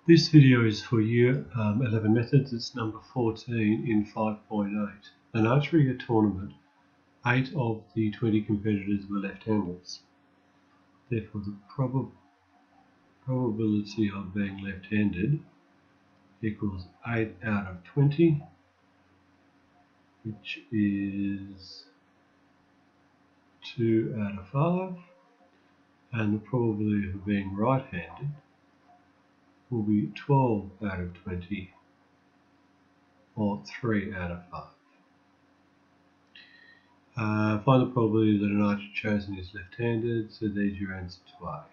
This video is for Year 11 Methods. It's number 14 in 5.8. An archery tournament, 8 of the 20 competitors were left-handers. Therefore, the probability of being left-handed equals 8 out of 20, which is 2 out of 5. And the probability of being right-handed will be 12 out of 20, or 3 out of 5. Find the probability that an archer chosen is left-handed, so there's your answer to A.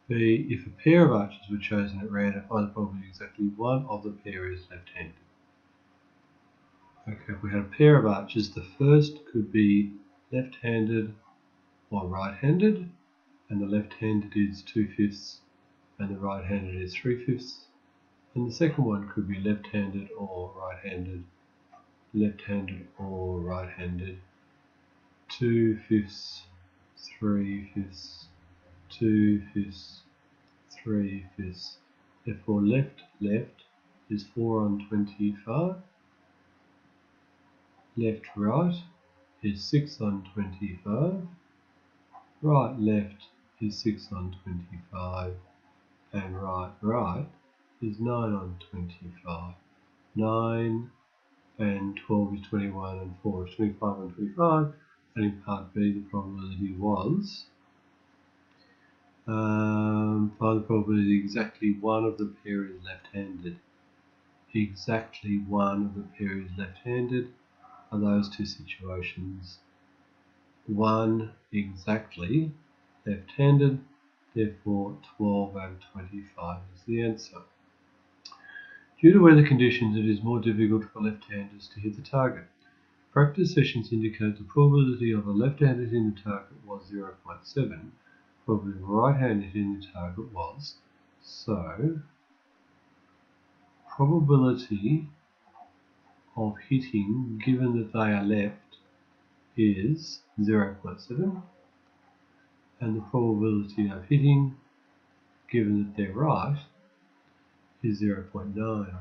B, if a pair of archers were chosen at random, find the probability exactly one of the pair is left-handed. Okay, if we had a pair of archers, the first could be left-handed or right-handed, and the left-handed is 2/5 and the right-handed is 3/5. And the second one could be left-handed or right-handed, left-handed or right-handed, 2/5, 3/5, 2/5, 3/5. Therefore, left is 4 on 25. Left right is 6 on 25. Right left is 6 on 25. And right is 9 on 25. 9 and 12 is 21 and 4 is 25 on 25. And in part B, the probability was find the probability exactly one of the pair is left-handed. Exactly one of the pair is left-handed are those two situations. One exactly left-handed, therefore 12 out of 25 is the answer. Due to weather conditions, it is more difficult for left-handers to hit the target. Practice sessions indicate the probability of a left-hander hitting the target was 0.7. Probably right-handed hitting the target was. So, probability of hitting, given that they are left, is 0.7, and the probability of hitting, given that they're right, is 0.9.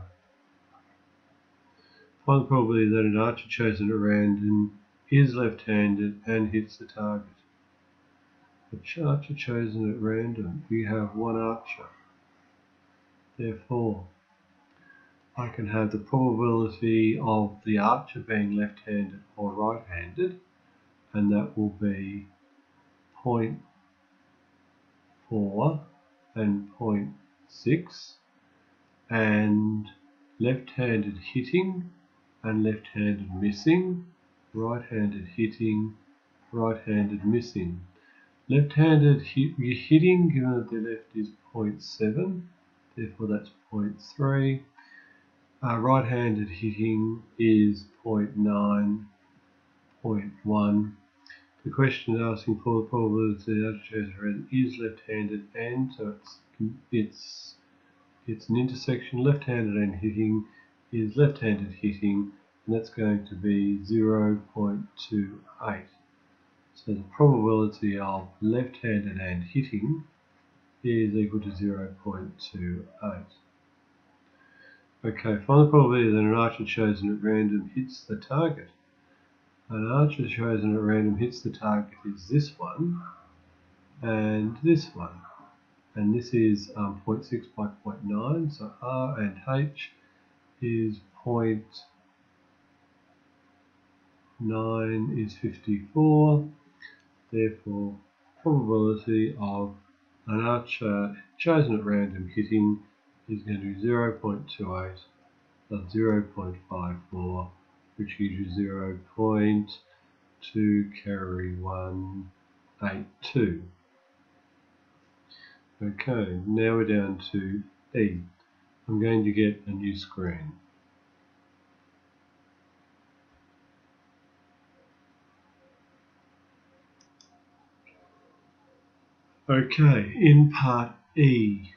Find the probability that an archer chosen at random is left-handed and hits the target. An archer chosen at random, we have one archer. Therefore, I can have the probability of the archer being left-handed or right-handed, and that will be 0.4 and 0.6, and left-handed hitting and left-handed missing, right-handed hitting, right-handed missing. Left-handed hitting, given that the left is 0.7, therefore that's 0.3. Right-handed hitting is 0.9, 0.1. The question is asking for the probability that archer is left-handed, and so it's an intersection. Left-handed and hitting is left-handed hitting, and that's going to be 0.28. So the probability of left-handed and hitting is equal to 0.28. Okay, find the probability that an archer chosen at random hits the target. An archer chosen at random hits the target is this one and this one. And this is 0.6 by 0.9, so R and H is 0.9 is 54. Therefore, probability of an archer chosen at random hitting is going to be 0.28 plus 0.54, which gives you 0.2 carry 182. Okay, now we're down to E. I'm going to get a new screen. Okay, in part E,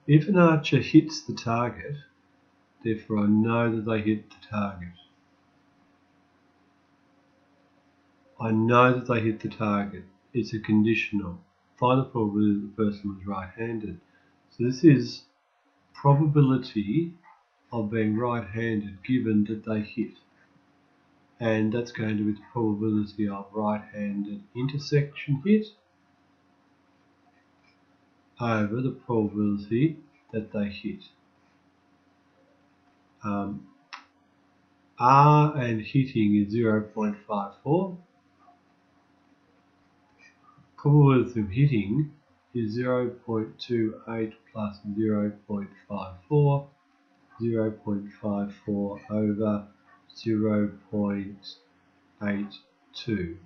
if an archer hits the target, therefore I know that they hit the target. I know that they hit the target. It's a conditional. Find the probability that the person was right-handed. So this is probability of being right-handed given that they hit. And that's going to be the probability of right-handed intersection hit over the probability that they hit. R and hitting is 0.54. Probability of hitting is 0.28 plus 0.54, 0.54 over 0.82.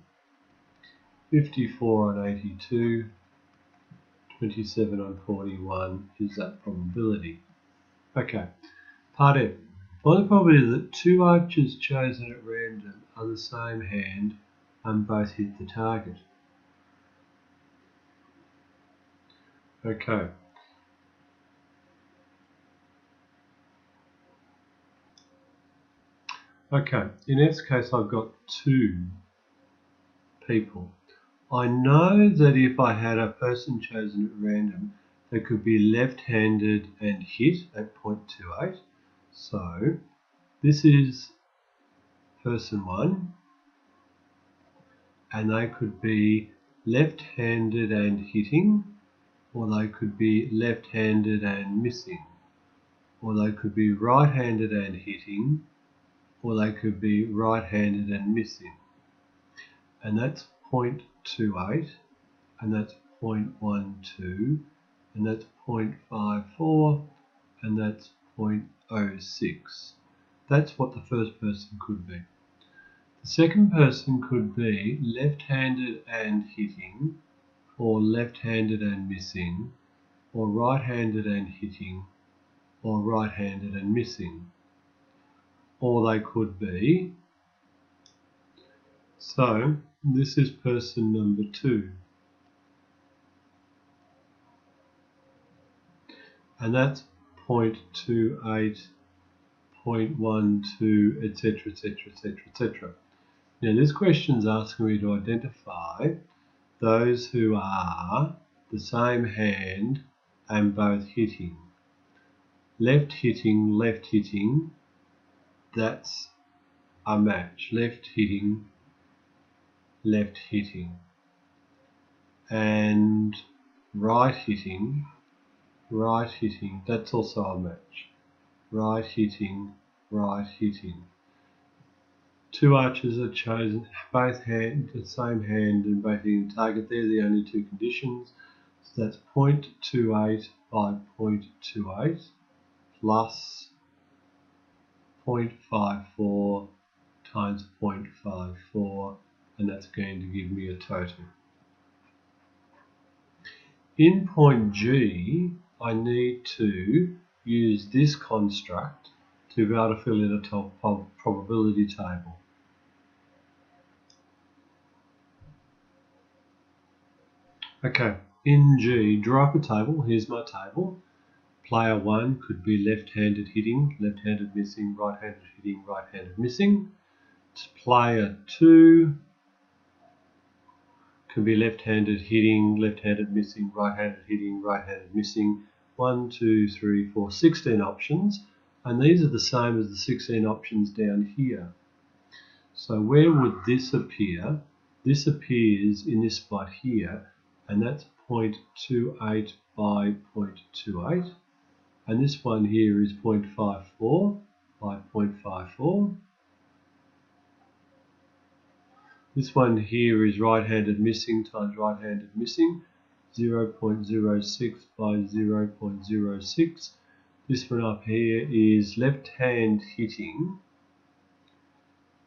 54 on 82, 27 on 41 is that probability. Okay, part F. Find the probability that two archers chosen at random are the same hand and both hit the target. Okay. Okay, in F's case I've got two people. I know that if I had a person chosen at random, they could be left-handed and hit at 0.28. So this is person one, and they could be left-handed and hitting, or they could be left-handed and missing, or they could be right-handed and hitting, or they could be right-handed and missing. And that's 0.28, and that's 0.12, and that's 0.54, and that's 0.06. That's what the first person could be. The second person could be left-handed and hitting, or left-handed and missing, or right-handed and hitting, or right-handed and missing. Or they could be, so this is person number 2. And that's 0.28, 0.12, etc., etc., etc., etc. Now this question is asking me to identify those who are the same hand and both hitting. Left hitting, that's a match. Left hitting. And right hitting, that's also a match. Right hitting. Two archers are chosen, both hand, the same hand and both hitting the target. They're the only two conditions. So that's 0.28 by 0.28 plus 0.54 times 0.54, and that's going to give me a total. In point G, I need to use this construct to be able to fill in a top probability table. Okay, in G, draw up a table. Here's my table. Player 1 could be left-handed hitting, left-handed missing, right-handed hitting, right-handed missing. Player 2 can be left-handed hitting, left-handed missing, right-handed hitting, right-handed missing. 1, 2, 3, 4, 16 options. And these are the same as the 16 options down here. So where would this appear? This appears in this spot here, and that's 0.28 by 0.28. And this one here is 0.54 by 0.54. This one here is right-handed missing times right-handed missing, 0.06 by 0.06. This one up here is left hand hitting,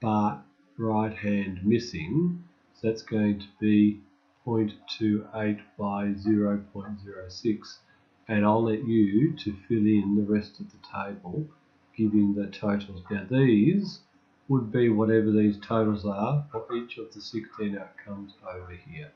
but right hand missing. So that's going to be 0.28 by 0.06. And I'll let you to fill in the rest of the table, giving the totals. Now these would be whatever these totals are for each of the 16 outcomes over here.